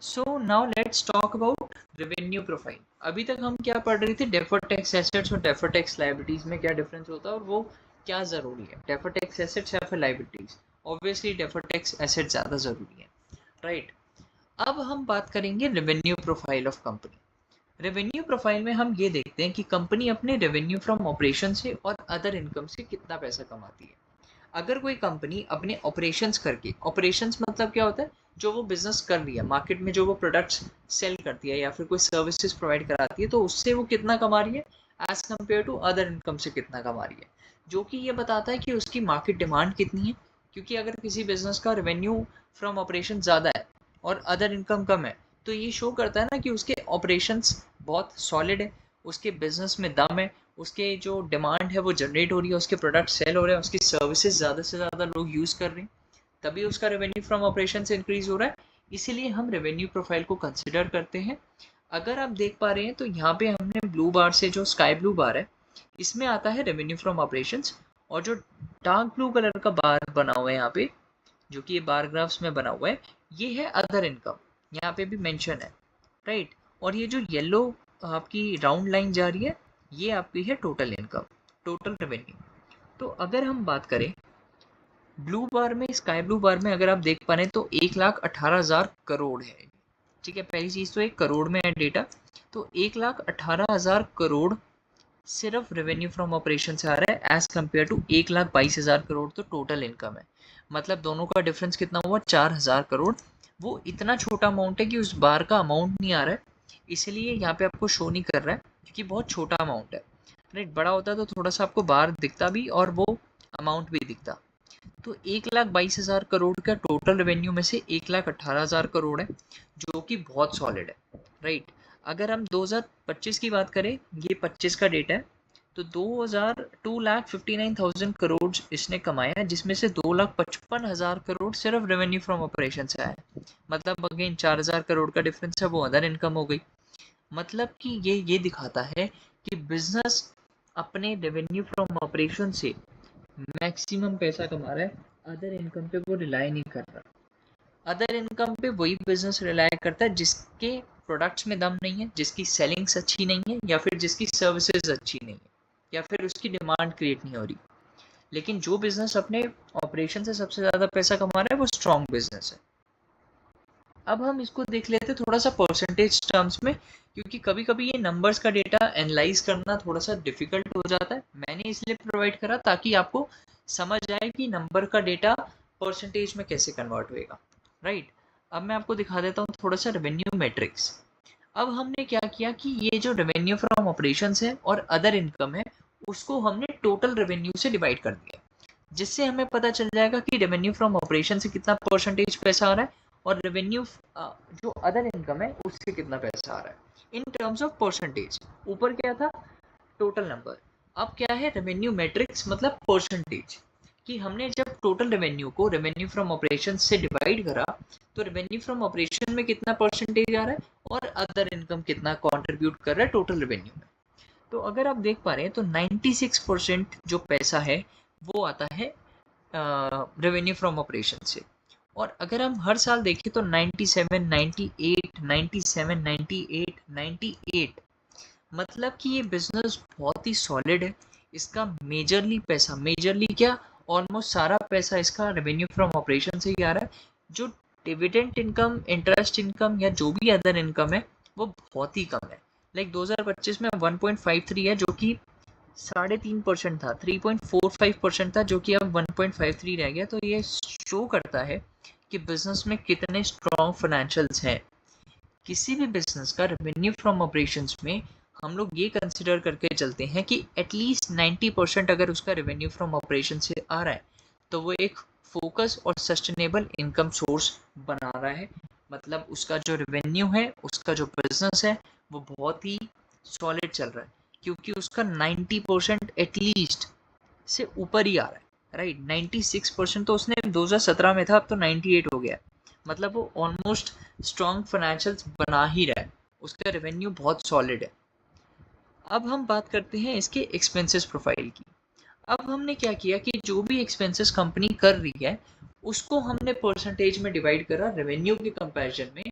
So now let's talk about revenue profile. अभी तक हम क्या पढ़ रहे थे, डेफर्ड टैक्स एसेट्स और डेफर्ड टैक्स लायबिलिटीज में क्या डिफरेंस होता है और वो क्या ज़रूरी है, डेफर्ड टैक्स एसेट्स या फिर liabilities. Obviously deferred tax asset ज़्यादा ज़रूरी है, राइट। अब हम बात करेंगे revenue profile of company. Revenue profile में हम ये देखते हैं कि कंपनी अपने रेवेन्यू फ्रॉम ऑपरेशन से और अदर इनकम से कितना पैसा कमाती है। अगर कोई कंपनी अपने ऑपरेशंस करके, ऑपरेशंस मतलब क्या होता है, जो वो बिजनेस कर रही है मार्केट में, जो वो प्रोडक्ट्स सेल करती है या फिर कोई सर्विसेज प्रोवाइड कराती है, तो उससे वो कितना कमा रही है as compare to other income से कितना कमा रही है, जो कि ये बताता है कि उसकी मार्केट डिमांड कितनी है। क्योंकि अगर किसी बिजनेस का रेवेन्यू फ्रॉम ऑपरेशन ज़्यादा है और अदर इनकम कम है, तो ये शो करता है ना कि उसके ऑपरेशंस बहुत सॉलिड है, उसके बिजनेस में दम है, उसके जो डिमांड है वो जनरेट हो रही है, उसके प्रोडक्ट सेल हो रहे हैं, उसकी सर्विसेज ज़्यादा से ज़्यादा लोग यूज़ कर रहे हैं, तभी उसका रेवेन्यू फ्रॉम ऑपरेशन से इंक्रीज हो रहा है। इसीलिए हम रेवेन्यू प्रोफाइल को कंसिडर करते हैं। अगर आप देख पा रहे हैं तो यहाँ पे हमने ब्लू बार से, जो स्काई ब्लू बार है, इसमें आता है रेवेन्यू फ्रॉम ऑपरेशंस, और जो डार्क ब्लू कलर का बार बना हुआ है यहाँ पे, जो कि ये बार ग्राफ्स में बना हुआ है, ये है अदर इनकम, यहाँ पे भी मेंशन है, राइट। और ये जो येलो आपकी राउंड लाइन जा रही है, ये आपकी है टोटल इनकम, टोटल रेवेन्यू। तो अगर हम बात करें ब्लू बार में, स्काई ब्लू बार में अगर आप देख पा रहे हैं तो 1,18,000 करोड़ है। ठीक है, पहली चीज़ तो एक करोड़ में है डेटा, तो 1,18,000 करोड़ सिर्फ रेवेन्यू फ्रॉम ऑपरेशन से आ रहा है एज कम्पेयर टू 1,22,000 करोड़ तो टोटल इनकम है। मतलब दोनों का डिफरेंस कितना हुआ, 4,000 करोड़। वो इतना छोटा अमाउंट है कि उस बार का अमाउंट नहीं आ रहा है, इसलिए यहाँ पे आपको शो नहीं कर रहा है, क्योंकि बहुत छोटा अमाउंट है, राइट। बड़ा होता तो थोड़ा सा आपको बार दिखता भी और वो अमाउंट भी दिखता। तो 1,22,000 करोड़ का टोटल रेवेन्यू में से 1,18,000 करोड़ है, जो कि बहुत सॉलिड है, राइट। अगर हम 2025 की बात करें, ये 25 का डेटा है, तो 2,59,000 करोड़ इसने कमाया, जिसमें से 2,55,000 करोड़ सिर्फ रेवेन्यू फ्रॉम ऑपरेशन से आया। मतलब अगेन 4,000 करोड़ का डिफरेंस है, वो अदर इनकम हो गई। मतलब कि ये दिखाता है कि बिजनेस अपने रेवेन्यू फ्रॉम ऑपरेशन से मैक्सिमम पैसा कमा रहा है, अदर इनकम पे वो रिलाई नहीं कर रहा। अदर इनकम पे वही बिजनेस रिलाई करता है जिसके प्रोडक्ट्स में दम नहीं है, जिसकी सेलिंग्स अच्छी नहीं है, या फिर जिसकी सर्विसेज अच्छी नहीं है, या फिर उसकी डिमांड क्रिएट नहीं हो रही। लेकिन जो बिजनेस अपने ऑपरेशन से सबसे ज़्यादा पैसा कमा रहा है वो स्ट्रॉन्ग बिजनेस है। अब हम इसको देख लेते हैं थोड़ा सा परसेंटेज टर्म्स में, क्योंकि कभी कभी ये नंबर्स का डेटा एनालाइज करना थोड़ा सा डिफिकल्ट हो जाता है। मैंने इसलिए प्रोवाइड करा ताकि आपको समझ आए कि नंबर का डेटा परसेंटेज में कैसे कन्वर्ट होएगा, राइट। अब मैं आपको दिखा देता हूँ थोड़ा सा रेवेन्यू मैट्रिक्स। अब हमने क्या किया कि ये जो रेवेन्यू फ्रॉम ऑपरेशंस है और अदर इनकम है, उसको हमने टोटल रेवेन्यू से डिवाइड कर दिया, जिससे हमें पता चल जाएगा कि रेवेन्यू फ्रॉम ऑपरेशन से कितना परसेंटेज पैसा आ रहा है और रेवेन्यू जो अदर इनकम है उससे कितना पैसा आ रहा है इन टर्म्स ऑफ परसेंटेज। ऊपर क्या था, टोटल नंबर। अब क्या है, रेवेन्यू मैट्रिक्स मतलब परसेंटेज, कि हमने जब टोटल रेवेन्यू को रेवेन्यू फ्रॉम ऑपरेशन से डिवाइड करा, तो रेवेन्यू फ्रॉम ऑपरेशन में कितना परसेंटेज आ रहा है और अदर इनकम कितना कंट्रीब्यूट कर रहा है टोटल रेवेन्यू में। तो अगर आप देख पा रहे हैं तो 96% जो पैसा है वो आता है रेवेन्यू फ्रॉम ऑपरेशन से। और अगर हम हर साल देखें तो 97, 98, 97, 98, 98, मतलब कि ये बिजनेस बहुत ही सॉलिड है। इसका मेजरली पैसा, मेजरली क्या, ऑलमोस्ट सारा पैसा इसका रेवेन्यू फ्रॉम ऑपरेशन से ही आ रहा है। जो डिविडेंड इनकम, इंटरेस्ट इनकम या जो भी अदर इनकम है वो बहुत ही कम है। लाइक 2025 में 1.53 है, जो कि 3.5% था, 3.45% था, जो कि अब 1.53 रह गया। तो ये शो करता है कि बिजनेस में कितने स्ट्रॉन्ग फाइनेंशियल्स हैं। किसी भी बिजनेस का रेवेन्यू फ्रॉम ऑपरेशंस में हम लोग ये कंसिडर करके चलते हैं कि एटलीस्ट 90% अगर उसका रेवेन्यू फ्रॉम ऑपरेशन से आ रहा है तो वो एक फोकस और सस्टेनेबल इनकम सोर्स बना रहा है। मतलब उसका जो रेवेन्यू है, उसका जो बिजनेस है, वो बहुत ही सॉलिड चल रहा है, क्योंकि उसका 90% एटलीस्ट से ऊपर ही आ रहा है, राइट। 96% तो उसने 2017 में था, अब तो 98 हो गया। मतलब वो ऑलमोस्ट स्ट्रॉन्ग फाइनेंशियल्स बना ही रहा है, उसका रेवेन्यू बहुत सॉलिड है। अब हम बात करते हैं इसके एक्सपेंसेस प्रोफाइल की। अब हमने क्या किया कि जो भी एक्सपेंसेस कंपनी कर रही है उसको हमने परसेंटेज में डिवाइड करा रेवेन्यू के कंपैरिजन में,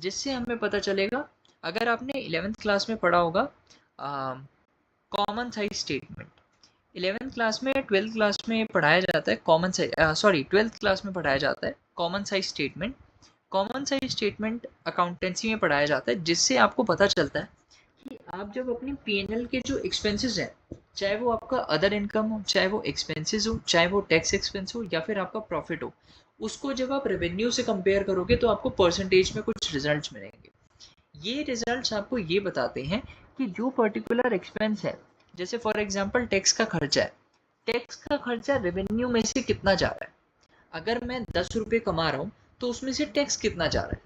जिससे हमें पता चलेगा। अगर आपने 11th क्लास में पढ़ा होगा common size statement, 11th class में 12th क्लास में पढ़ाया जाता है common size, sorry 12th class में पढ़ाया जाता है common size statement. Common size statement accountancy में पढ़ाया जाता है, जिससे आपको पता चलता है कि आप जब अपनी पीएनएल के जो एक्सपेंसेस हैं, चाहे वो आपका अदर इनकम हो, चाहे वो एक्सपेंसेस हो, चाहे वो टैक्स एक्सपेंस हो, या फिर आपका प्रॉफिट हो, उसको जब आप रेवेन्यू से कंपेयर करोगे तो आपको परसेंटेज में कुछ रिजल्ट्स मिलेंगे। ये रिजल्ट्स आपको ये बताते हैं कि जो पर्टिकुलर एक्सपेंस है, जैसे फॉर एग्जांपल टैक्स का खर्चा है, टैक्स का खर्चा रेवेन्यू में से कितना जा रहा है। अगर मैं 10 रुपये कमा रहा हूँ तो उसमें से टैक्स कितना जा रहा है।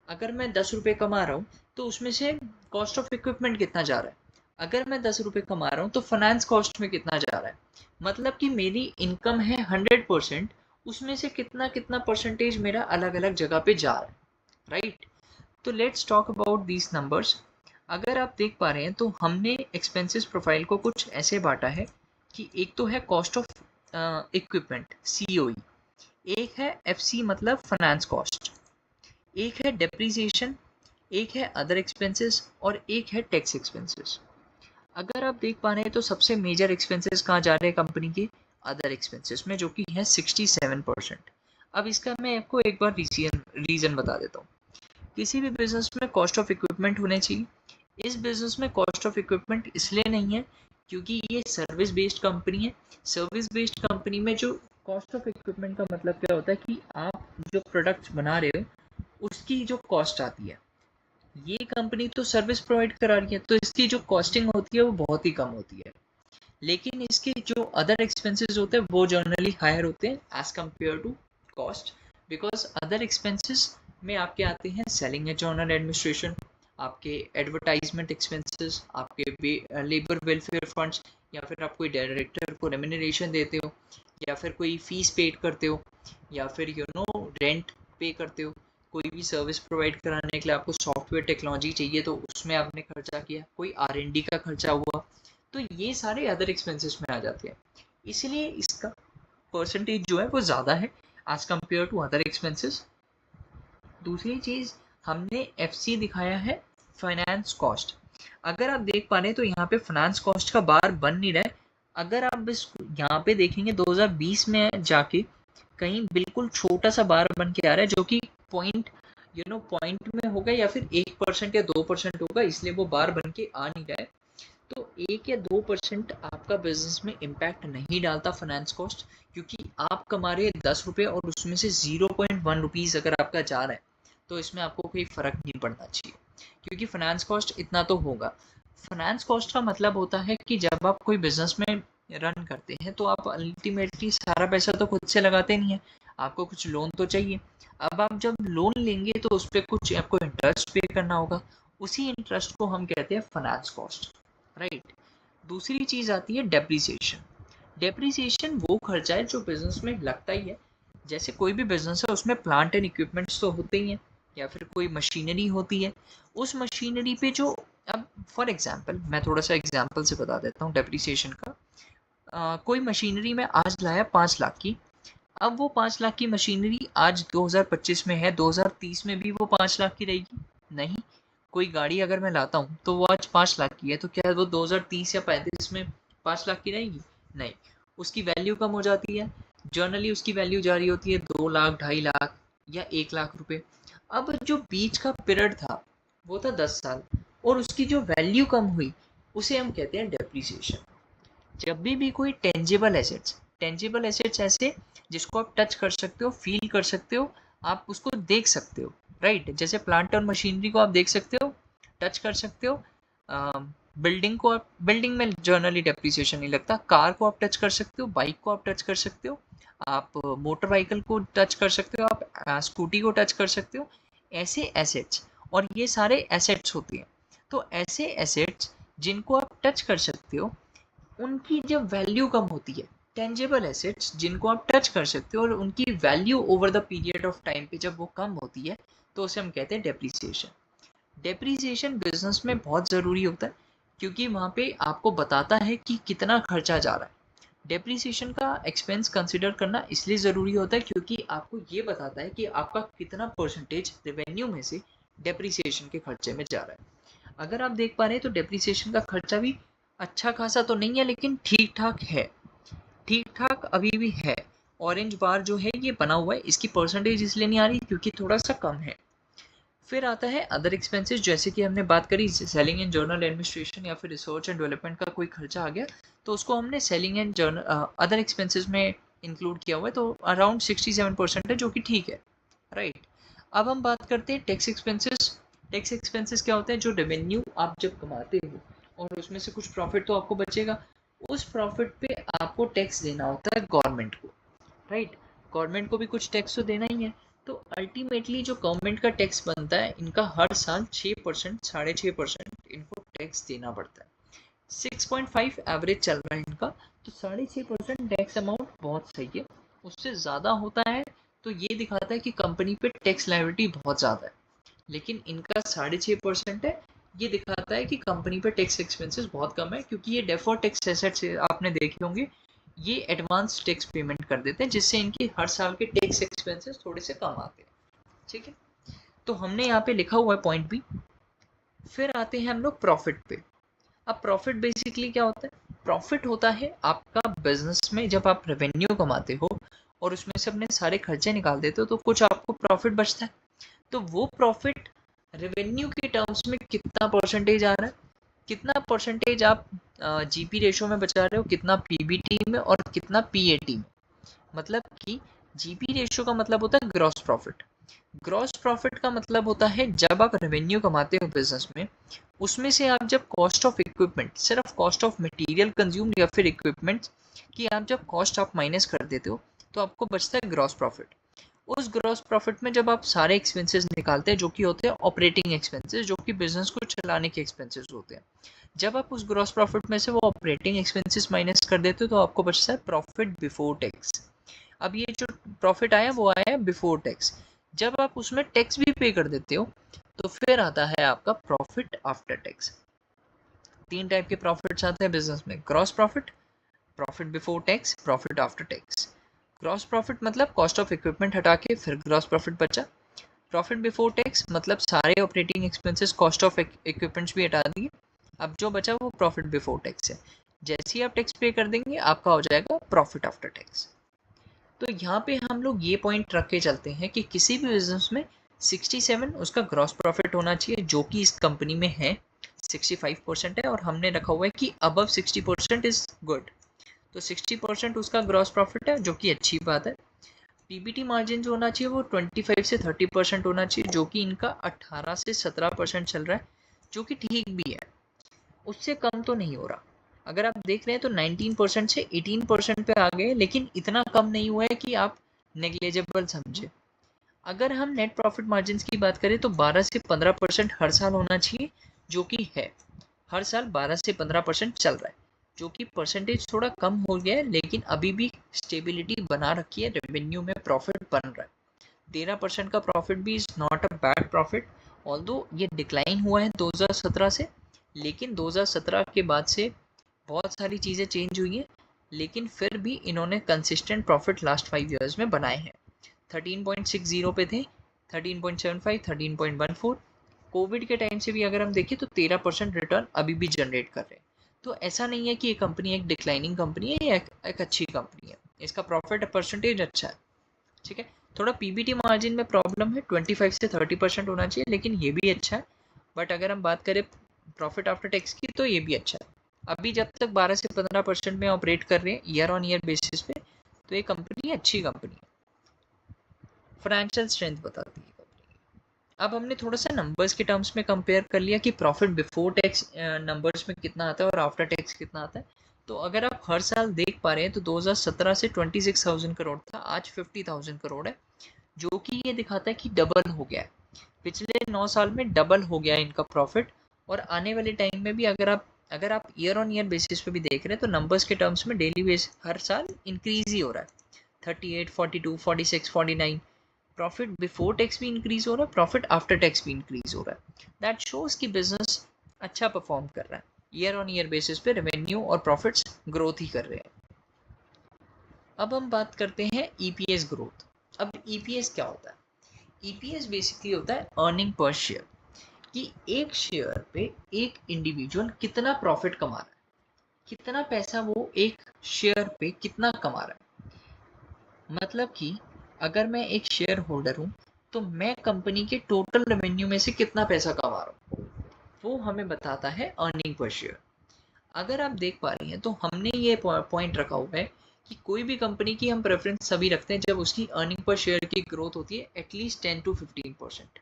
अगर मैं 10 रुपये कमा रहा हूँ तो उसमें से कॉस्ट ऑफ इक्विपमेंट कितना जा रहा है। अगर मैं 10 रुपये कमा रहा हूँ तो फाइनेंस कॉस्ट में कितना जा रहा है। मतलब कि मेरी इनकम है 100%, उसमें से कितना कितना परसेंटेज मेरा अलग अलग जगह पे जा रहा है, राइट। तो let's talk about these numbers. अगर आप देख पा रहे हैं तो हमने एक्सपेंसेस प्रोफाइल को कुछ ऐसे बांटा है कि एक तो है कॉस्ट ऑफ इक्विपमेंट COE, एक है FC मतलब फाइनेंस कॉस्ट, एक है डेप्रिसिएशन, एक है अदर एक्सपेंसेस और एक है टैक्स एक्सपेंसेस। अगर आप देख पा रहे हैं तो सबसे मेजर एक्सपेंसेस कहाँ जा रहे हैं कंपनी के, अदर एक्सपेंसेस में, जो कि है 67%। अब इसका मैं आपको एक बार रीजन बता देता हूँ। किसी भी बिजनेस में कॉस्ट ऑफ इक्विपमेंट होने चाहिए। इस बिजनेस में कॉस्ट ऑफ इक्विपमेंट इसलिए नहीं है क्योंकि ये सर्विस बेस्ड कंपनी है। सर्विस बेस्ड कंपनी में जो कॉस्ट ऑफ इक्विपमेंट का मतलब क्या होता है कि आप जो प्रोडक्ट्स बना रहे हो उसकी जो कॉस्ट आती है, ये कंपनी तो सर्विस प्रोवाइड करा रही है तो इसकी जो कॉस्टिंग होती है वो बहुत ही कम होती है। लेकिन इसके जो अदर एक्सपेंसेस होते हैं वो जनरली हायर होते हैं as compare to cost, because other expenses में आपके आते हैं सेलिंग एंड जनरल एडमिनिस्ट्रेशन, आपके एडवर्टाइजमेंट एक्सपेंसेस, आपके लेबर वेलफेयर फंड्स, या फिर आप कोई डायरेक्टर को रेम्यूनरेशन देते हो, या फिर कोई फीस पेड करते हो, या फिर रेंट पे करते हो, कोई भी सर्विस प्रोवाइड कराने के लिए आपको सॉफ्टवेयर टेक्नोलॉजी चाहिए तो उसमें आपने खर्चा किया, कोई R&D का खर्चा हुआ, तो ये सारे अदर एक्सपेंसेस में आ जाते हैं। इसलिए इसका परसेंटेज जो है वो ज़्यादा है as compare to other expenses. दूसरी चीज़ हमने FC दिखाया है फाइनेंस कॉस्ट। अगर आप देख पा रहे हैं तो यहाँ पे फाइनेंस कॉस्ट का बार बन नहीं रहा है। अगर आप इस यहाँ पे देखेंगे 2020 में जाके कहीं बिल्कुल छोटा सा बार बन के आ रहा है, जो कि पॉइंट पॉइंट में होगा या फिर 1% या 2% होगा, इसलिए वो बार बन के आ नहीं रहा है। तो 1 या 2% आपका बिजनेस में इम्पैक्ट नहीं डालता फाइनेंस कॉस्ट, क्योंकि आप कमा रहे हैं 10 रुपये और उसमें से 0.1 रुपीज़ अगर आपका जा रहा है तो इसमें आपको कोई फ़र्क नहीं पड़ना चाहिए, क्योंकि फाइनेंस कॉस्ट इतना तो होगा। फाइनेंस कॉस्ट का मतलब होता है कि जब आप कोई बिजनेस में रन करते हैं तो आप अल्टीमेटली सारा पैसा तो खुद से लगाते नहीं है, आपको कुछ लोन तो चाहिए। अब आप जब लोन लेंगे तो उस पर कुछ आपको इंटरेस्ट पे करना होगा, उसी इंटरेस्ट को हम कहते हैं फाइनेंस कॉस्ट, राइट। दूसरी चीज़ आती है डेप्रिसिएशन। डेप्रिसिएशन वो खर्चा है जो बिजनेस में लगता ही है। जैसे कोई भी बिजनेस है उसमें प्लांट एंड इक्विपमेंट्स तो होते ही हैं, या फिर कोई मशीनरी होती है। उस मशीनरी पे जो, अब फॉर एग्जांपल मैं थोड़ा सा एग्जांपल से बता देता हूँ डेप्रिसिएशन का। कोई मशीनरी मैं आज लाया 5 लाख की, अब वो 5 लाख की मशीनरी आज 2025 में है, 2030 में भी वो 5 लाख की रहेगी? नहीं। कोई गाड़ी अगर मैं लाता हूँ तो वो आज 5 लाख की है, तो क्या वो 2030 या 35 में 5 लाख की रहेगी? नहीं, उसकी वैल्यू कम हो जाती है। जनरली उसकी वैल्यू जा रही होती है 2 लाख, 2.5 लाख या 1 लाख रुपए। अब जो बीच का पीरियड था वो था 10 साल, और उसकी जो वैल्यू कम हुई उसे हम कहते हैं डेप्रिसिएशन। जब भी कोई टेंजिबल एसेट्स ऐसे जिसको आप टच कर सकते हो, फील कर सकते हो, आप उसको देख सकते हो, राइट। जैसे प्लांट और मशीनरी को आप देख सकते हो, टच कर सकते हो। बिल्डिंग को आप, बिल्डिंग में जनरली डेप्रिसिएशन नहीं लगता। कार को आप टच कर सकते हो, बाइक को आप टच कर सकते हो, आप मोटर व्हीकल को टच कर सकते हो, आप स्कूटी को टच कर सकते हो। ऐसे एसेट्स, और ये सारे एसेट्स होते हैं। तो ऐसे एसेट्स जिनको आप टच कर सकते हो उनकी जब वैल्यू कम होती है, टेंजेबल एसेट्स जिनको आप टच कर सकते हो और उनकी value over the period of time पे जब वो कम होती है, तो उसे हम कहते हैं डेप्रिसिएशन। डेप्रिसिएशन बिजनेस में बहुत ज़रूरी होता है, क्योंकि वहाँ पे आपको बताता है कि कितना खर्चा जा रहा है। डेप्रिसिएशन का एक्सपेंस कंसिडर करना इसलिए ज़रूरी होता है क्योंकि आपको ये बताता है कि आपका कितना परसेंटेज रेवेन्यू में से डेप्रिसिएशन के खर्चे में जा रहा है। अगर आप देख पा रहे हैं तो डेप्रिसिएशन का खर्चा भी अच्छा खासा तो नहीं है, लेकिन ठीक ठाक है, ठीक ठाक अभी भी है। ऑरेंज बार जो है ये बना हुआ है, इसकी परसेंटेज इसलिए नहीं आ रही क्योंकि थोड़ा सा कम है। फिर आता है अदर एक्सपेंसेस, जैसे कि हमने बात करी सेलिंग एंड जर्नल एडमिनिस्ट्रेशन या फिर रिसर्च एंड डेवलपमेंट का कोई खर्चा आ गया तो उसको हमने selling and journal other expenses में इंक्लूड किया हुआ है, तो अराउंड 67% है, जो कि ठीक है, राइट। अब हम बात करते हैं टैक्स एक्सपेंसेस। टैक्स एक्सपेंसेस क्या होते हैं? जो रेवेन्यू आप जब कमाते हो और उसमें से कुछ प्रॉफिट तो आपको बचेगा, उस प्रॉफिट पे आपको टैक्स देना होता है गवर्नमेंट को, राइट। गवर्नमेंट को भी कुछ टैक्स तो देना ही है। तो अल्टीमेटली जो गवर्नमेंट का टैक्स बनता है, इनका हर साल 6%, 6.5% इनको टैक्स देना पड़ता है। 6.5 एवरेज चल रहा है इनका, तो 6.5% टैक्स अमाउंट बहुत सही है। उससे ज़्यादा होता है तो ये दिखाता है कि कंपनी पे टैक्स लायबिलिटी बहुत ज़्यादा है, लेकिन इनका 6.5% है, ये दिखाता है कि कंपनी पे टैक्स एक्सपेंसेस बहुत कम है, क्योंकि ये डेफर्ड टैक्स एसेट्स आपने देखे होंगे, ये एडवांस टैक्स पेमेंट कर देते हैं, जिससे इनके हर साल के टैक्स एक्सपेंसेस थोड़े से कम आते हैं, ठीक है। तो हमने यहाँ पे लिखा हुआ है पॉइंट बी। फिर आते हैं हम लोग प्रॉफिट पे। अब प्रॉफिट बेसिकली क्या होता है? प्रॉफिट होता है आपका बिजनेस में जब आप रेवेन्यू कमाते हो और उसमें से अपने सारे खर्चे निकाल देते हो तो कुछ आपको प्रॉफिट बचता है। तो वो प्रॉफिट रेवेन्यू के टर्म्स में कितना परसेंटेज आ रहा है, कितना परसेंटेज आप जीपी रेशो में बचा रहे हो, कितना पीबीटी में और कितना पीएटी में। मतलब कि जीपी रेशो का मतलब होता है ग्रॉस प्रॉफिट। ग्रॉस प्रॉफिट का मतलब होता है जब आप रेवेन्यू कमाते हो बिजनेस में, उसमें से आप जब कॉस्ट ऑफ इक्विपमेंट, सिर्फ कॉस्ट ऑफ मटेरियल कंज्यूम या फिर इक्विपमेंट की आप जब कॉस्ट आप माइनस कर देते हो तो आपको बचता है ग्रॉस प्रॉफिट। उस ग्रॉस प्रॉफिट में जब आप सारे एक्सपेंसेस निकालते हैं जो कि होते हैं ऑपरेटिंग एक्सपेंसेस, जो कि बिजनेस को चलाने के एक्सपेंसेस होते हैं, जब आप उस ग्रॉस प्रॉफिट में से वो ऑपरेटिंग एक्सपेंसेस माइनस कर देते हो तो आपको बचता है प्रॉफिट बिफोर टैक्स। अब ये जो प्रॉफिट आया वो आया है बिफोर टैक्स। जब आप उसमें टैक्स भी पे कर देते हो तो फिर आता है आपका प्रॉफिट आफ्टर टैक्स। तीन टाइप के प्रॉफिट्स आते हैं बिजनेस में: gross profit, profit before tax, profit after tax. Gross profit मतलब कॉस्ट ऑफ इक्विपमेंट हटा के फिर ग्रॉस प्रॉफिट बचा। प्रॉफिट बिफोर टैक्स मतलब सारे operating expenses, cost of equipments भी हटा दिए, अब जो बचा वो प्रॉफिट बिफोर टैक्स है। जैसे ही आप टैक्स पे कर देंगे आपका हो जाएगा प्रॉफिट आफ्टर टैक्स। तो यहाँ पे हम लोग ये पॉइंट रख के चलते हैं कि किसी भी बिजनेस में 67 उसका ग्रॉस प्रॉफिट होना चाहिए, जो कि इस कंपनी में है 65% है, और हमने रखा हुआ है कि अबव 60% इज गुड। तो 60% उसका ग्रॉस प्रॉफिट है, जो कि अच्छी बात है। पीबीटी मार्जिन जो होना चाहिए वो 25 से 30% होना चाहिए, जो कि इनका 18 से 17% चल रहा है, जो कि ठीक भी है, उससे कम तो नहीं हो रहा। अगर आप देख रहे हैं तो 19% से 18% पे आ गए, लेकिन इतना कम नहीं हुआ है कि आप नेग्लेजेबल समझे। अगर हम नेट प्रॉफिट मार्जिन की बात करें तो 12 से 15% हर साल होना चाहिए, जो कि है, हर साल 12 से 15% चल रहा है, जो कि परसेंटेज थोड़ा कम हो गया है, लेकिन अभी भी स्टेबिलिटी बना रखी है, रेवेन्यू में प्रॉफिट बन रहा है। 13% का प्रॉफिट भी is not a bad profit, although ये डिक्लाइन हुआ है 2017 से, लेकिन 2017 के बाद से बहुत सारी चीज़ें चेंज हुई हैं, लेकिन फिर भी इन्होंने कंसिस्टेंट प्रॉफिट लास्ट 5 इयर्स में बनाए हैं। 13.60 पे थे, 13.75, 13.14। कोविड के टाइम से भी अगर हम देखें तो 13% रिटर्न अभी भी जनरेट कर रहे हैं। तो ऐसा नहीं है कि ये कंपनी एक डिक्लाइनिंग कंपनी है, ये एक अच्छी कंपनी है, इसका प्रॉफिट परसेंटेज अच्छा है, ठीक है। थोड़ा पीबीटी मार्जिन में प्रॉब्लम है, 25 से 30% होना चाहिए, लेकिन ये भी अच्छा है। बट अगर हम बात करें प्रॉफिट आफ्टर टैक्स की तो ये भी अच्छा है। अभी जब तक 12 से 15% में ऑपरेट कर रहे हैं ईयर ऑन ईयर बेसिस पे, तो ये कंपनी अच्छी कंपनी है, फाइनेंशियल स्ट्रेंथ बताती है कंपनी। अब हमने थोड़ा सा नंबर्स के टर्म्स में कंपेयर कर लिया कि प्रॉफिट बिफोर टैक्स नंबर्स में कितना आता है और आफ्टर टैक्स कितना आता है। तो अगर आप हर साल देख पा रहे हैं तो 2017 से 26,000 करोड़ था, आज 50,000 करोड़ है, जो कि ये दिखाता है कि डबल हो गया है। पिछले 9 साल में डबल हो गया है इनका प्रॉफिट, और आने वाले टाइम में भी अगर आप ईयर ऑन ईयर बेसिस पे भी देख रहे हैं तो नंबर्स के टर्म्स में डेली बेस हर साल इंक्रीज ही हो रहा है। 38, 42, 46, 49 प्रॉफिट बिफोर टैक्स भी इंक्रीज हो रहा है, प्रॉफिट आफ्टर टैक्स भी इंक्रीज हो रहा है। दैट शोज कि बिजनेस अच्छा परफॉर्म कर रहा है, ईयर ऑन ईयर बेसिस पे रेवेन्यू और प्रॉफिट्स ग्रोथ ही कर रहे हैं। अब हम बात करते हैं ईपीएस ग्रोथ। अब ईपीएस क्या होता है? ईपीएस बेसिकली होता है अर्निंग पर शेयर, कि एक शेयर पे एक इंडिविजुअल कितना प्रॉफिट कमा रहा है, कितना पैसा वो एक शेयर पे कितना कमा रहा है। मतलब कि अगर मैं एक शेयर होल्डर हूँ तो मैं कंपनी के टोटल रेवेन्यू में से कितना पैसा कमा रहा हूँ, वो हमें बताता है अर्निंग पर शेयर। अगर आप देख पा रही हैं तो हमने ये पॉइंट रखा हुआ है कि कोई भी कंपनी की हम प्रेफरेंस सभी रखते हैं जब उसकी अर्निंग पर शेयर की ग्रोथ होती है एटलीस्ट 10 to 15%।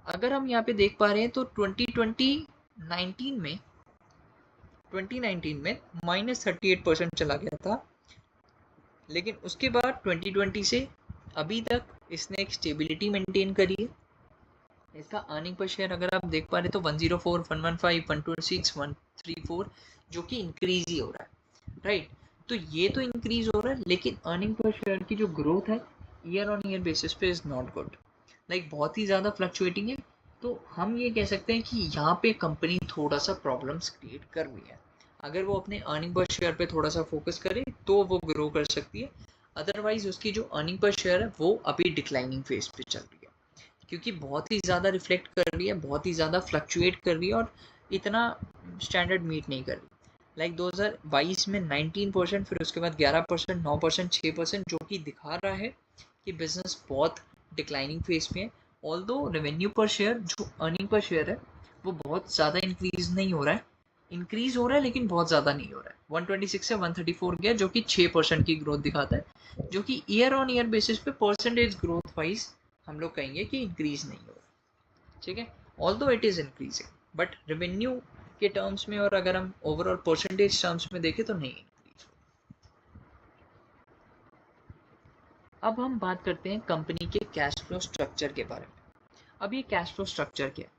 अगर हम यहाँ पे देख पा रहे हैं तो 2019 में -38% चला गया था, लेकिन उसके बाद 2020 से अभी तक इसने एक स्टेबिलिटी मेंटेन करी है। इसका अर्निंग पर शेयर अगर आप देख पा रहे तो 104, 115, 126, 134 जो कि इंक्रीज ही हो रहा है, राइट। तो ये तो इंक्रीज हो रहा है, लेकिन अर्निंग पर शेयर की जो ग्रोथ है ईयर ऑन ईयर बेसिस पे इज नॉट गुड, लाइक बहुत ही ज़्यादा फ्लक्चुएटिंग है। तो हम ये कह सकते हैं कि यहाँ पे कंपनी थोड़ा सा प्रॉब्लम्स क्रिएट कर रही है। अगर वो अपने अर्निंग पर शेयर पे थोड़ा सा फोकस करे तो वो ग्रो कर सकती है, अदरवाइज उसकी जो अर्निंग पर शेयर है वो अभी डिक्लाइनिंग फेज पे चल रही है, क्योंकि बहुत ही ज़्यादा रिफ्लेक्ट कर रही है, बहुत ही ज़्यादा फ्लक्चुएट कर रही है और इतना स्टैंडर्ड मीट नहीं कर रही। लाइक 2022 में 19%, फिर उसके बाद 11%, 9%, 6%, जो कि दिखा रहा है कि बिजनेस बहुत डिक्लाइनिंग फेज में है। ऑल्दो रेवेन्यू पर शेयर, जो अर्निंग पर शेयर है, वो बहुत ज़्यादा इंक्रीज नहीं हो रहा है, इंक्रीज हो रहा है लेकिन बहुत ज़्यादा नहीं हो रहा है। 126 से 134 गया, जो कि 6% की ग्रोथ दिखाता है, जो कि ईयर ऑन ईयर बेसिस पे परसेंटेज ग्रोथ वाइज हम लोग कहेंगे कि इंक्रीज नहीं हो रहा, ठीक है। Although it is increasing, but revenue के टर्म्स में और अगर हम ओवरऑल परसेंटेज टर्म्स में देखें तो नहीं इंक्रीज। अब हम बात करते हैं कंपनी के कैश फ्लो स्ट्रक्चर के बारे में। अब ये कैश फ्लो स्ट्रक्चर क्या है?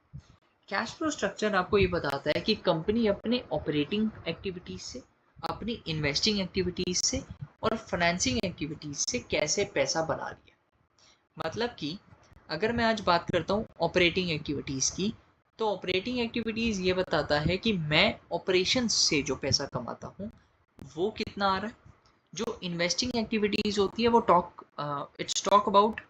कैश फ्लो स्ट्रक्चर आपको ये बताता है कि कंपनी अपने ऑपरेटिंग एक्टिविटीज से, अपनी इन्वेस्टिंग एक्टिविटीज से और फाइनेंसिंग एक्टिविटीज से कैसे पैसा बना लिया। मतलब कि अगर मैं आज बात करता हूँ ऑपरेटिंग एक्टिविटीज़ की, तो ऑपरेटिंग एक्टिविटीज़ ये बताता है कि मैं ऑपरेशन से जो पैसा कमाता हूँ वो कितना आ रहा है। जो इन्वेस्टिंग एक्टिविटीज़ होती है वो it's talk about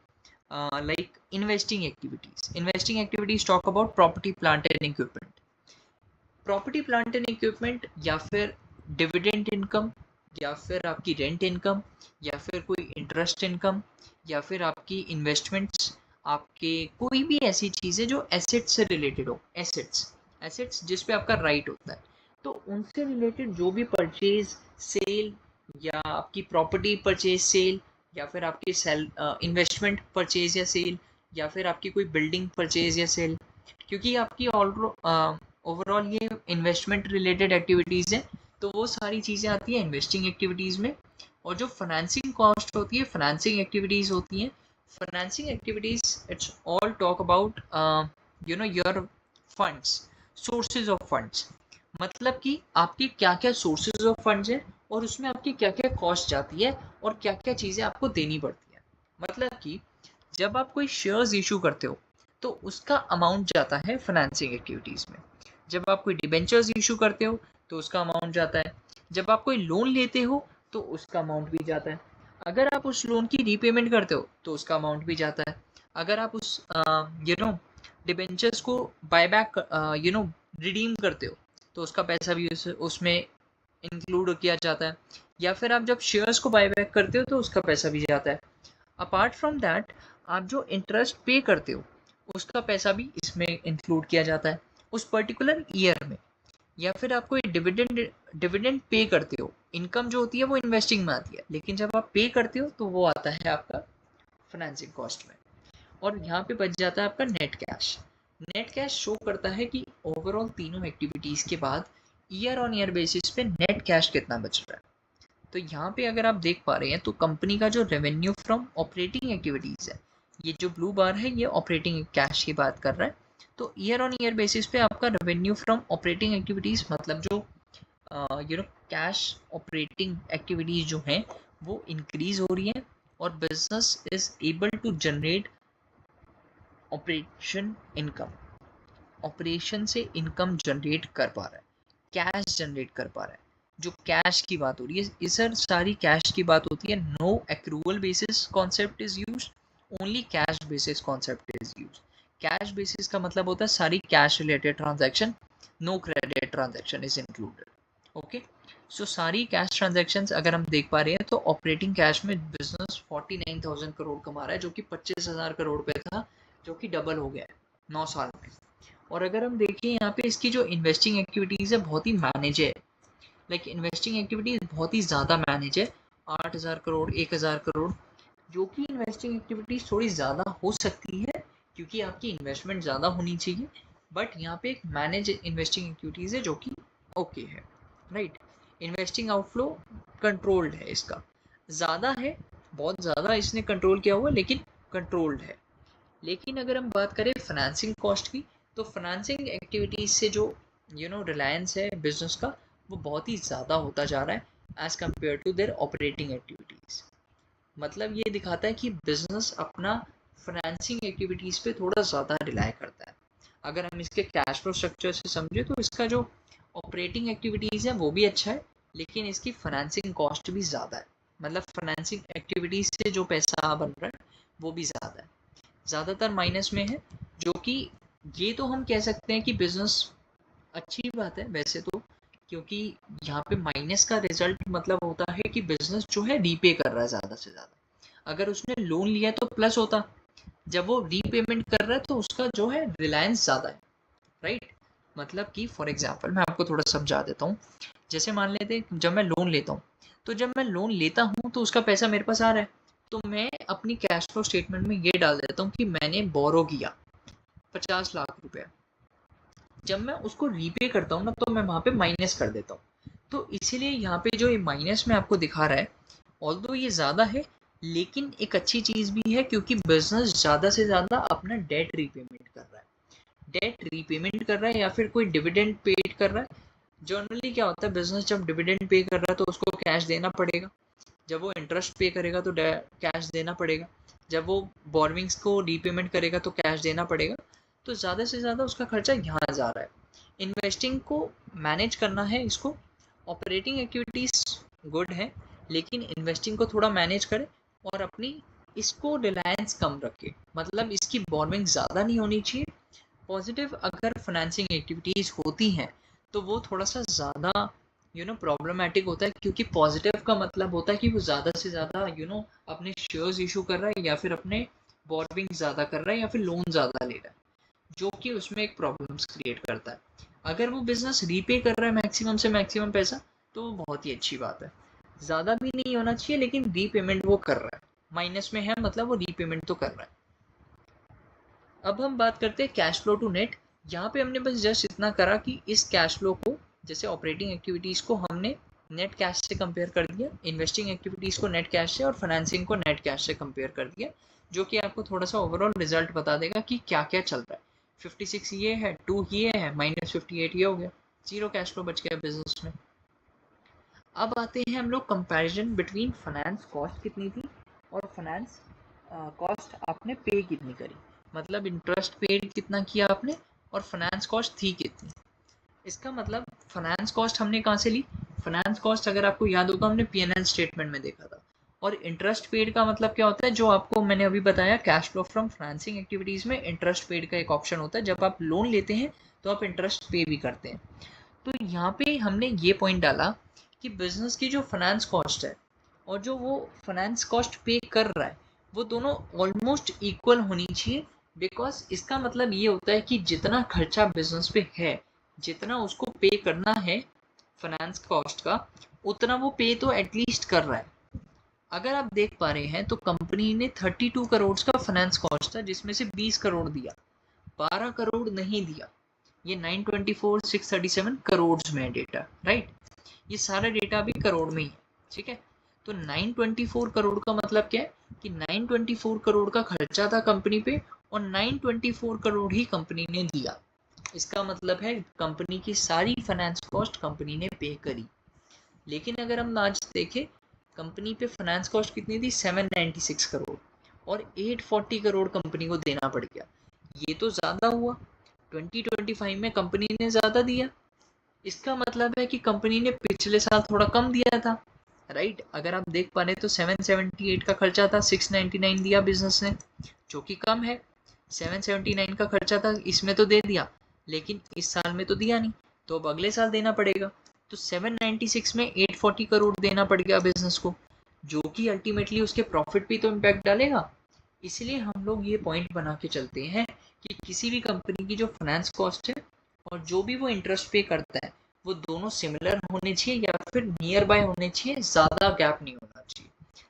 like investing activities talk about property plant and equipment, या फिर डिविडेंड इनकम, या फिर आपकी रेंट इनकम, या फिर कोई इंटरेस्ट इनकम, या फिर आपकी इन्वेस्टमेंट्स, आपके कोई भी ऐसी चीज़ें जो एसेट्स से रिलेटेड हो, एसेट्स जिस पे आपका राइट होता है, तो उनसे रिलेटेड जो भी परचेज सेल, या आपकी प्रॉपर्टी परचेज सेल, या फिर आपकी सेल इन्वेस्टमेंट परचेज या सेल, या फिर आपकी कोई बिल्डिंग परचेज या सेल, क्योंकि आपकी ओवरऑल ये इन्वेस्टमेंट रिलेटेड एक्टिविटीज़ हैं, तो वो सारी चीज़ें आती हैं इन्वेस्टिंग एक्टिविटीज़ में। और जो फाइनेंसिंग कॉस्ट होती है, फाइनेंसिंग एक्टिविटीज़ होती हैं, financing activities it's all talk about your funds, sources of funds. मतलब कि आपके क्या क्या सोर्सेज ऑफ फंड्स हैं और उसमें आपकी क्या क्या कॉस्ट जाती है और क्या क्या चीज़ें आपको देनी पड़ती हैं। मतलब कि जब आप कोई शेयर्स इशू करते हो तो उसका अमाउंट जाता है फाइनेंसिंग एक्टिविटीज़ में। जब आप कोई डिबेंचर्स इशू करते हो तो उसका अमाउंट जाता है। जब आप कोई लोन लेते हो तो उसका अमाउंट भी जाता है। अगर आप उस लोन की रीपेमेंट करते हो तो उसका अमाउंट भी जाता है। अगर आप उस डिबेंचर्स को बायबैक रिडीम करते हो तो उसका पैसा भी उसमें इंक्लूड किया जाता है। या फिर आप जब शेयर्स को बायबैक करते हो तो उसका पैसा भी जाता है। अपार्ट फ्रॉम दैट, आप जो इंटरेस्ट पे करते हो उसका पैसा भी इसमें इंक्लूड किया जाता है उस पर्टिकुलर ईयर में। या फिर आप कोई डिविडेंड पे करते हो, इनकम जो होती है वो इन्वेस्टिंग में आती है, लेकिन जब आप पे करते हो तो वो आता है आपका फाइनेंसिंग कॉस्ट में। और यहाँ पे बच जाता है आपका net cash. Net cash show करता है कि ओवरऑल तीनों एक्टिविटीज़ के बाद ईयर ऑन ईयर बेसिस पे नेट कैश कितना बच रहा है। तो यहाँ पे अगर आप देख पा रहे हैं तो कंपनी का जो रेवेन्यू फ्रॉम ऑपरेटिंग एक्टिविटीज़ है, ये जो ब्लू बार है ये ऑपरेटिंग कैश की बात कर रहा है। तो ईयर ऑन ईयर बेसिस पे आपका रेवेन्यू फ्रॉम ऑपरेटिंग एक्टिविटीज़, मतलब जो कैश ऑपरेटिंग एक्टिविटीज़ जो हैं वो इंक्रीज हो रही हैं और business is able to generate operation income, operation से इनकम जनरेट कर पा रहा है, कैश जनरेट कर पा रहा है। जो कैश की बात हो रही है, इस सर सारी कैश की बात होती है। No accrual basis concept is used, only cash basis concept is use. Cash basis का मतलब होता है सारी cash related transaction, no credit transaction is included. Okay, so सारी कैश ट्रांजैक्शंस अगर हम देख पा रहे हैं तो ऑपरेटिंग कैश में बिजनेस 49,000 करोड़ कमा रहा है, जो कि 25,000 करोड़ पे था, जो कि डबल हो गया है 9 साल में। और अगर हम देखें यहाँ पे इसकी जो इन्वेस्टिंग एक्टिविटीज़ है बहुत ही मैनेज है, लाइक इन्वेस्टिंग एक्टिविटीज बहुत ही ज़्यादा मैनेज है, 8,000 करोड़ 1,000 करोड़, जो कि इन्वेस्टिंग एक्टिविटीज थोड़ी ज़्यादा हो सकती है क्योंकि आपकी इन्वेस्टमेंट ज़्यादा होनी चाहिए, बट यहाँ पे एक मैनेज इन्वेस्टिंग एक्टिविटीज़ है जो कि ओके है, राइट। इन्वेस्टिंग आउटफ्लो कंट्रोल्ड है, इसका ज़्यादा है, बहुत ज़्यादा इसने कंट्रोल किया हुआ, लेकिन कंट्रोल्ड है। लेकिन अगर हम बात करें फाइनेंसिंग कॉस्ट की, तो फाइनेंसिंग एक्टिविटीज से जो रिलायंस है बिजनेस का, वो बहुत ही ज़्यादा होता जा रहा है as compare to their operating activities. मतलब ये दिखाता है कि बिजनेस अपना फाइनेंसिंग एक्टिविटीज़ पे थोड़ा ज़्यादा रिलाय करता है। अगर हम इसके कैश फ्लो स्ट्रक्चर से समझे तो इसका जो ऑपरेटिंग एक्टिविटीज़ है वो भी अच्छा है, लेकिन इसकी फाइनेंसिंग कॉस्ट भी ज़्यादा है। मतलब फाइनेंसिंग एक्टिविटीज़ से जो पैसा बन रहा है वो भी ज़्यादा है, ज़्यादातर माइनस में है, जो कि ये तो हम कह सकते हैं कि बिजनेस अच्छी बात है वैसे तो, क्योंकि यहाँ पे माइनस का रिजल्ट मतलब होता है कि बिजनेस जो है रीपे कर रहा है ज़्यादा से ज़्यादा। अगर उसने लोन लिया तो प्लस होता, जब वो रीपेमेंट कर रहा है तो उसका जो है रिलायंस ज़्यादा है, राइट। मतलब कि फॉर एग्जाम्पल मैं आपको थोड़ा समझा देता हूँ। जैसे मान लेते जब मैं लोन लेता हूँ, तो जब मैं लोन लेता हूँ तो उसका पैसा मेरे पास आ रहा है, तो मैं अपनी कैश फ्लो स्टेटमेंट में ये डाल देता हूँ कि मैंने बोरो किया 50 लाख रुपया। जब मैं उसको रीपे करता हूँ ना, तो मैं वहाँ पे माइनस कर देता हूँ। तो इसीलिए यहाँ पे जो ये माइनस में आपको दिखा रहा है, ऑल्दो ये ज़्यादा है, लेकिन एक अच्छी चीज़ भी है क्योंकि बिजनेस ज़्यादा से ज़्यादा अपना डेट रीपेमेंट कर रहा है। डेट रीपेमेंट कर रहा है या फिर कोई डिविडेंड पेड कर रहा है। जनरली क्या होता है, बिजनेस जब डिविडेंड पे कर रहा है तो उसको कैश देना पड़ेगा, जब वो इंटरेस्ट पे करेगा तो कैश देना पड़ेगा, जब वो बोरविंग्स को रीपेमेंट करेगा तो कैश देना पड़ेगा। तो ज़्यादा से ज़्यादा उसका खर्चा यहाँ जा रहा है। इन्वेस्टिंग को मैनेज करना है इसको, ऑपरेटिंग एक्टिविटीज़ गुड है, लेकिन इन्वेस्टिंग को थोड़ा मैनेज करें और अपनी इसको रिलायंस कम रखे, मतलब इसकी बोरविंग ज़्यादा नहीं होनी चाहिए। पॉजिटिव अगर फाइनेंसिंग एक्टिविटीज़ होती हैं तो वो थोड़ा सा ज़्यादा प्रॉब्लमेटिक होता है, क्योंकि पॉजिटिव का मतलब होता है कि वो ज़्यादा से ज़्यादा अपने शेयर्स इशू कर रहा है या फिर अपने बोरविंग ज़्यादा कर रहा है या फिर लोन ज़्यादा ले रहा है, जो कि उसमें एक प्रॉब्लम्स क्रिएट करता है। अगर वो बिजनेस रीपे कर रहा है मैक्सिमम से मैक्सिमम पैसा, तो वो बहुत ही अच्छी बात है। ज़्यादा भी नहीं होना चाहिए, लेकिन रीपेमेंट वो कर रहा है, माइनस में है मतलब वो रीपेमेंट तो कर रहा है। अब हम बात करते हैं कैश फ्लो टू नेट। यहाँ पे हमने बस जस्ट इतना करा कि इस कैश फ्लो को, जैसे ऑपरेटिंग एक्टिविटीज़ को हमने नेट कैश से कंपेयर कर दिया, इन्वेस्टिंग एक्टिविटीज़ को नेट कैश से और फाइनेंसिंग को नेट कैश से कंपेयर कर दिया, जो कि आपको थोड़ा सा ओवरऑल रिजल्ट बता देगा कि क्या क्या चल रहा है। 56 ये है, 2 ये है, -58 ये हो गया, जीरो कैश फ्लो बच गया बिजनेस में। अब आते हैं हम लोग कंपैरिजन बिटवीन फाइनेंस कॉस्ट कितनी थी और फाइनेंस कॉस्ट आपने पे कितनी करी, मतलब इंटरेस्ट पेड कितना किया आपने और फाइनेंस कॉस्ट थी कितनी। इसका मतलब फाइनेंस कॉस्ट हमने कहाँ से ली, फाइनेंस कॉस्ट अगर आपको याद होगा हमने P&L स्टेटमेंट में देखा था। और इंटरेस्ट पेड का मतलब क्या होता है, जो आपको मैंने अभी बताया, cash flow from financing activities में इंटरेस्ट पेड का एक ऑप्शन होता है, जब आप लोन लेते हैं तो आप इंटरेस्ट पे भी करते हैं। तो यहाँ पे हमने ये पॉइंट डाला कि बिजनेस की जो फाइनेंस कॉस्ट है और जो वो फाइनेंस कॉस्ट पे कर रहा है, वो दोनों ऑलमोस्ट इक्वल होनी चाहिए। बिकॉज इसका मतलब ये होता है कि जितना खर्चा बिजनेस पे है, जितना उसको पे करना है फाइनेंस कॉस्ट का, उतना वो पे तो एटलीस्ट कर रहा है। अगर आप देख पा रहे हैं तो कंपनी ने 32 करोड़ का फाइनेंस कॉस्ट था, जिसमें से 20 करोड़ दिया, 12 करोड़ नहीं दिया। ये 924 637 करोड़ में है डेटा, राइट। ये सारा डेटा अभी करोड़ में ही है, ठीक है। तो 924 करोड़ का मतलब क्या है कि 924 करोड़ का खर्चा था कंपनी पे और 924 करोड़ ही कंपनी ने दिया। इसका मतलब है कंपनी की सारी फाइनेंस कॉस्ट कंपनी ने पे करी। लेकिन अगर हम आज देखें, कंपनी पे फाइनेंस कॉस्ट कितनी थी, 796 करोड़, और 840 करोड़ कंपनी को देना पड़ गया। ये तो ज़्यादा हुआ, 2025 में कंपनी ने ज़्यादा दिया। इसका मतलब है कि कंपनी ने पिछले साल थोड़ा कम दिया था, राइट। अगर आप देख पा रहे तो 778 का खर्चा था, 699 दिया बिजनेस ने, जो कि कम है। 779 का खर्चा था, इसमें तो दे दिया, लेकिन इस साल में तो दिया नहीं, तो अब अगले साल देना पड़ेगा। तो 796 में 840 करोड़ देना पड़ गया बिजनेस को, जो कि अल्टीमेटली उसके प्रॉफिट पे तो इम्पैक्ट डालेगा। इसलिए हम लोग ये पॉइंट बना के चलते हैं कि किसी भी कंपनी की जो फाइनेंस कॉस्ट है और जो भी वो इंटरेस्ट पे करता है, वो दोनों सिमिलर होने चाहिए या फिर नियर बाय होने चाहिए, ज़्यादा गैप नहीं होना चाहिए।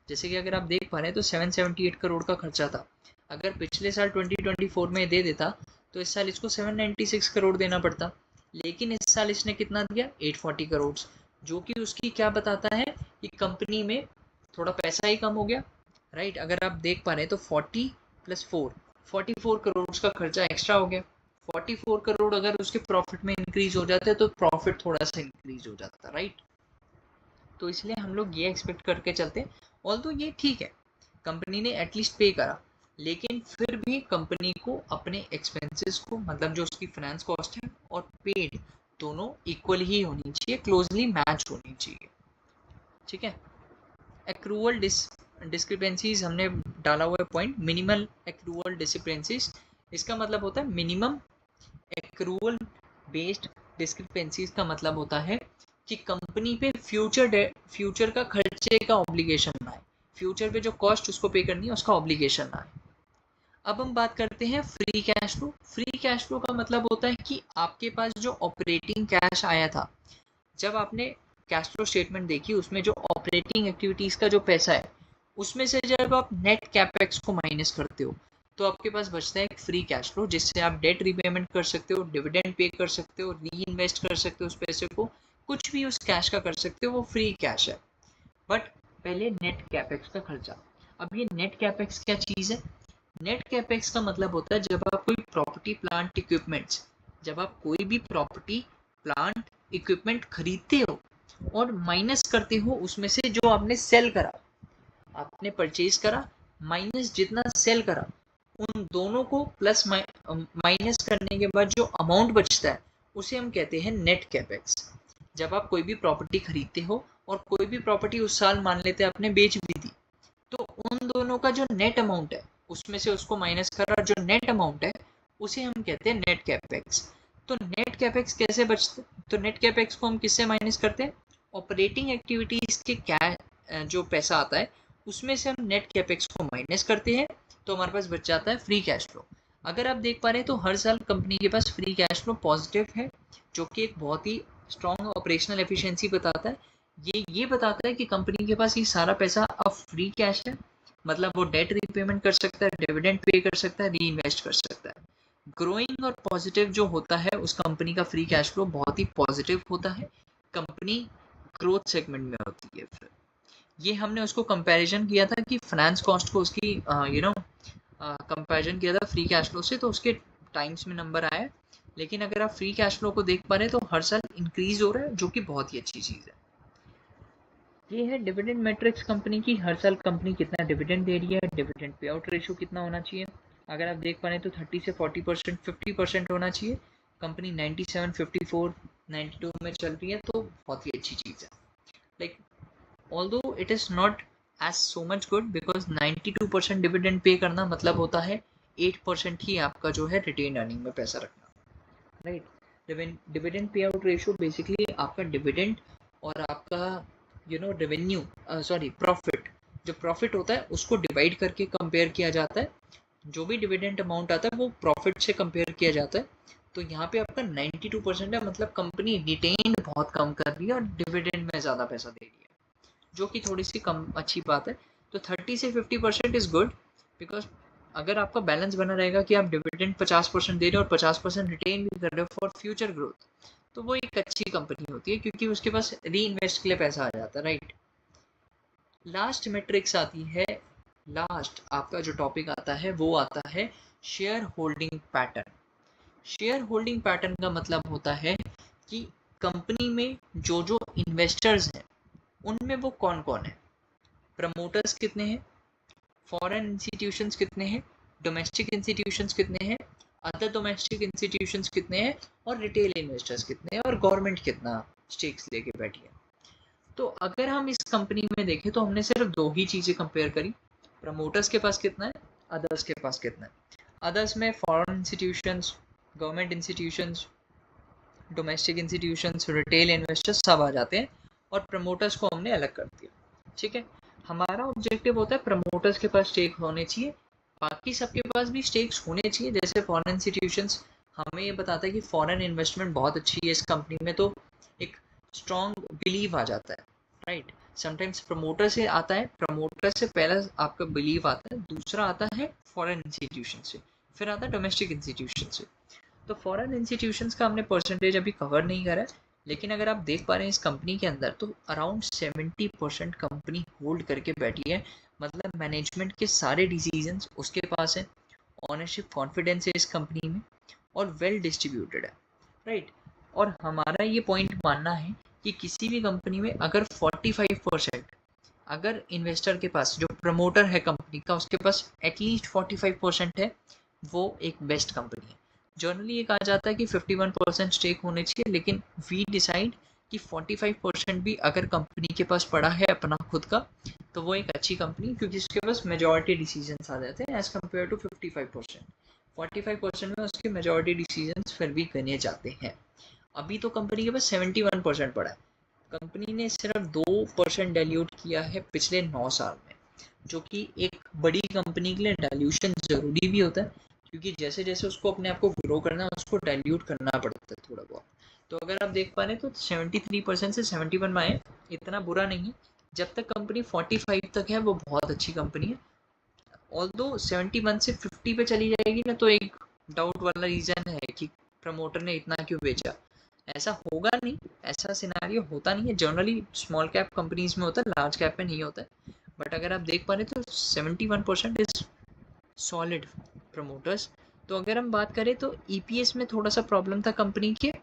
जैसे कि अगर आप देख पा रहे हैं तो 778 करोड़ का खर्चा था, अगर पिछले साल 2024 में दे देता तो इस साल इसको 796 करोड़ देना पड़ता, लेकिन इस साल इसने कितना दिया, 840 करोड़, जो कि उसकी क्या बताता है कि कंपनी में थोड़ा पैसा ही कम हो गया। राइट। अगर आप देख पा रहे हैं तो 40 + 4 44 करोड़ का खर्चा एक्स्ट्रा हो गया। 44 करोड़ अगर उसके प्रॉफिट में इंक्रीज हो जाते तो प्रॉफिट थोड़ा सा इंक्रीज हो जाता। राइट। तो इसलिए हम लोग ये एक्सपेक्ट करके चलते, ऑल्दो ये ठीक है कंपनी ने एटलीस्ट पे करा, लेकिन फिर भी कंपनी को अपने एक्सपेंसेस को, मतलब जो उसकी फाइनेंस कॉस्ट है और पेड, दोनों इक्वल ही होनी चाहिए, क्लोजली मैच होनी चाहिए। ठीक है। एक्रूअल डिस्क्रिपेंसीज हमने डाला हुआ है पॉइंट, मिनिमल एक्रूअल डिस्क्रिपेंसीज, इसका मतलब होता है मिनिमम एक्रूअल बेस्ड डिस्क्रिपेंसीज का मतलब होता है कि कंपनी पे फ्यूचर का खर्चे का ऑब्लिगेशन ना है, फ्यूचर पे जो कॉस्ट उसको पे करनी है उसका ऑब्लिगेशन ना है। अब हम बात करते हैं free cash flow. Free cash flow का मतलब होता है कि आपके पास जो ऑपरेटिंग कैश आया था, जब आपने कैश फ्लो स्टेटमेंट देखी, उसमें जो ऑपरेटिंग एक्टिविटीज का जो पैसा है, उसमें से जब आप नेट कैपेक्स को माइनस करते हो तो आपके पास बचता है एक फ्री कैश फ्लो, जिससे आप डेट रीपेमेंट कर सकते हो, डिविडेंड पे कर सकते हो, री इन्वेस्ट कर सकते हो उस पैसे को, कुछ भी उस कैश का कर सकते हो, वो फ्री कैश है। बट पहले नेट कैपेक्स का खर्चा। अब ये नेट कैपेक्स क्या चीज़ है? नेट कैपेक्स का मतलब होता है जब आप कोई प्रॉपर्टी प्लांट इक्विपमेंट्स, जब आप कोई भी प्रॉपर्टी प्लांट इक्विपमेंट खरीदते हो और माइनस करते हो उसमें से जो आपने सेल करा, आपने परचेज करा माइनस जितना सेल करा, उन दोनों को प्लस माइनस करने के बाद जो अमाउंट बचता है उसे हम कहते हैं नेट कैपेक्स। जब आप कोई भी प्रॉपर्टी खरीदते हो और कोई भी प्रॉपर्टी उस साल मान लेते आपने बेच भी दी, तो उन दोनों का जो नेट अमाउंट है उसमें से उसको माइनस करा, जो नेट अमाउंट है उसे हम कहते हैं नेट कैपेक्स। तो नेट कैपेक्स कैसे बचते, तो नेट कैपेक्स को हम किससे माइनस करते हैं, ऑपरेटिंग एक्टिविटीज के क्या जो पैसा आता है उसमें से हम नेट कैपेक्स को माइनस करते हैं, तो हमारे पास बच जाता है फ्री कैश फ्लो। अगर आप देख पा रहे हैं तो हर साल कंपनी के पास फ्री कैश फ्लो पॉजिटिव है, जो कि एक बहुत ही स्ट्रॉन्ग ऑपरेशनल एफिशिएंसी बताता है। ये बताता है कि कंपनी के पास ये सारा पैसा अब फ्री कैश है, मतलब वो डेट रीपेमेंट कर सकता है, डिविडेंड पे कर सकता है, री इन्वेस्ट कर सकता है। ग्रोइंग और पॉजिटिव जो होता है उस कंपनी का फ्री कैश फ्लो बहुत ही पॉजिटिव होता है, कंपनी ग्रोथ सेगमेंट में होती है। फिर ये हमने उसको कंपैरिजन किया था कि फाइनेंस कॉस्ट को उसकी कंपैरिजन किया था फ्री कैश फ्लो से, तो उसके टाइम्स में नंबर आया। लेकिन अगर आप फ्री कैश फ्लो को देख पा रहे हैं तो हर साल इंक्रीज हो रहा है, जो कि बहुत ही अच्छी चीज़ है। ये है डिविडेंड मैट्रिक्स कंपनी की, हर साल कंपनी कितना डिविडेंड दे रही है, डिविडेंड पे आउट रेशियो कितना होना चाहिए। अगर आप देख पा रहे हैं तो 30 से 40%, 50% होना चाहिए। कंपनी 97, 54, 92 में चल रही है, तो बहुत ही अच्छी चीज़ है। Like although it is not as so much good, because 92% dividend pay करना मतलब होता है 8% ही आपका जो है रिटेन अर्निंग में पैसा रखना। Right. Dividend pay out ratio basically आपका डिविडेंड और आपका रेवेन्यू, सॉरी प्रॉफिट, जो प्रॉफिट होता है उसको डिवाइड करके कंपेयर किया जाता है। जो भी डिविडेंड अमाउंट आता है वो प्रॉफिट से कंपेयर किया जाता है। तो यहाँ पे आपका 92% है, मतलब कंपनी रिटेन बहुत कम कर रही है और डिविडेंड में ज़्यादा पैसा दे रही है, जो कि थोड़ी सी कम अच्छी बात है। तो 30 से 50% इज़ गुड, बिकॉज अगर आपका बैलेंस बना रहेगा कि आप डिविडेंड 50% दे रहे हो और 50% रिटेन भी कर रहे हो फॉर फ्यूचर ग्रोथ, तो वो एक अच्छी कंपनी होती है, क्योंकि उसके पास री इन्वेस्ट के लिए पैसा आ जाता है। राइट। लास्ट मेट्रिक्स आती है, लास्ट आपका जो टॉपिक आता है वो आता है share holding pattern. Share holding pattern का मतलब होता है कि कंपनी में जो जो इन्वेस्टर्स हैं उनमें वो कौन कौन है, प्रमोटर्स कितने हैं, फॉरेन इंस्टीट्यूशंस कितने हैं, डोमेस्टिक इंस्टीट्यूशंस कितने हैं, अदर डोमेस्टिक इंस्टीट्यूशंस कितने हैं, और रिटेल इन्वेस्टर्स कितने हैं, और गवर्नमेंट कितना स्टेक्स लेके बैठी है। तो अगर हम इस कंपनी में देखें तो हमने सिर्फ दो ही चीज़ें कंपेयर करी, प्रमोटर्स के पास कितना है, अदर्स के पास कितना है। अदर्स में foreign institutions, government institutions, domestic institutions, retail investors सब आ जाते हैं, और प्रमोटर्स को हमने अलग कर दिया। ठीक है, हमारा ऑब्जेक्टिव होता है प्रमोटर्स के पास स्टेक होने चाहिए, बाकी सबके पास भी स्टेक्स होने चाहिए। जैसे फॉरेन इंस्टीट्यूशंस हमें ये बताता है कि फॉरेन इन्वेस्टमेंट बहुत अच्छी है इस कंपनी में, तो एक स्ट्रॉन्ग बिलीव आ जाता है, राइट। समटाइम्स प्रमोटर से आता है, प्रमोटर से पहला आपका बिलीव आता है, दूसरा आता है फॉरेन इंस्टीट्यूशन से, फिर आता है डोमेस्टिक इंस्टीट्यूशन से। तो फॉरेन इंस्टीट्यूशंस का हमने परसेंटेज अभी कवर नहीं करा है, लेकिन अगर आप देख पा रहे हैं इस कंपनी के अंदर तो अराउंड 70% कंपनी होल्ड करके बैठी है। मतलब मैनेजमेंट के सारे डिसीजंस उसके पास है, ऑनरशिप कॉन्फिडेंस है इस कंपनी में, और वेल डिस्ट्रीब्यूटेड है, राइट। और हमारा ये पॉइंट मानना है कि किसी भी कंपनी में अगर 45%, अगर इन्वेस्टर के पास, जो प्रमोटर है कंपनी का, उसके पास एटलीस्ट 45% है, वो एक बेस्ट कंपनी है। जनरली ये कहा जाता है कि 51% स्टेक होने चाहिए, लेकिन वी डिसाइड कि 45% भी अगर कंपनी के पास पड़ा है अपना खुद का, तो वो एक अच्छी कंपनी, क्योंकि उसके पास मेजॉरिटी डिसीजंस आ जाते हैं एज कम्पेयर टू 55%। 45% में उसके मेजॉरिटी डिसीजंस फिर भी गने जाते हैं। अभी तो कंपनी के पास 71% पड़ा है। कंपनी ने सिर्फ 2% डाइल्यूट किया है पिछले 9 साल में, जो कि एक बड़ी कंपनी के लिए डाइल्यूशन ज़रूरी भी होता है, क्योंकि जैसे जैसे उसको अपने आप को ग्रो करना है उसको डाइल्यूट करना पड़ता है थोड़ा बहुत। तो अगर आप देख पा रहे हैं तो 73% से 71 में आए, इतना बुरा नहीं है। जब तक कंपनी 45 तक है वो बहुत अच्छी कंपनी है। ऑल्दो 71 से 50 पे चली जाएगी ना, तो एक डाउट वाला रीज़न है कि प्रमोटर ने इतना क्यों बेचा। ऐसा होगा नहीं, ऐसा सिनारियो होता नहीं है, जनरली स्मॉल कैप कंपनीज में होता है, लार्ज कैप में नहीं होता है। बट अगर आप देख पा रहे तो 71% इज सॉलिड प्रमोटर्स। तो अगर हम बात करें तो ईपीएस में थोड़ा सा प्रॉब्लम था कंपनी के,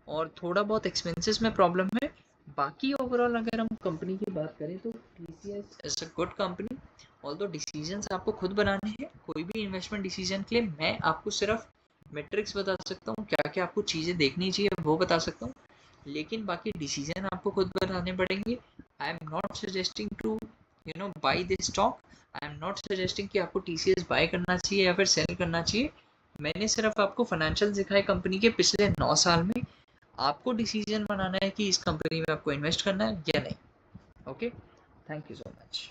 और थोड़ा बहुत एक्सपेंसेस में प्रॉब्लम है। बाकी ओवरऑल अगर हम कंपनी की बात करें तो TCS is a good company. Although decisions आपको खुद बनाने हैं, कोई भी इन्वेस्टमेंट डिसीजन के लिए मैं आपको सिर्फ मेट्रिक्स बता सकता हूँ, क्या क्या आपको चीज़ें देखनी चाहिए वो बता सकता हूँ, लेकिन बाकी डिसीजन आपको खुद बनाने पड़ेंगे। I am not suggesting two by this stock. I am not suggesting कि आपको टीसीएस बाय करना चाहिए या फिर सेल करना चाहिए। मैंने सिर्फ आपको फाइनेंशियल दिखाए कंपनी के पिछले 9 साल में, आपको डिसीजन बनाना है कि इस कंपनी में आपको इन्वेस्ट करना है या नहीं। Okay, thank you so much.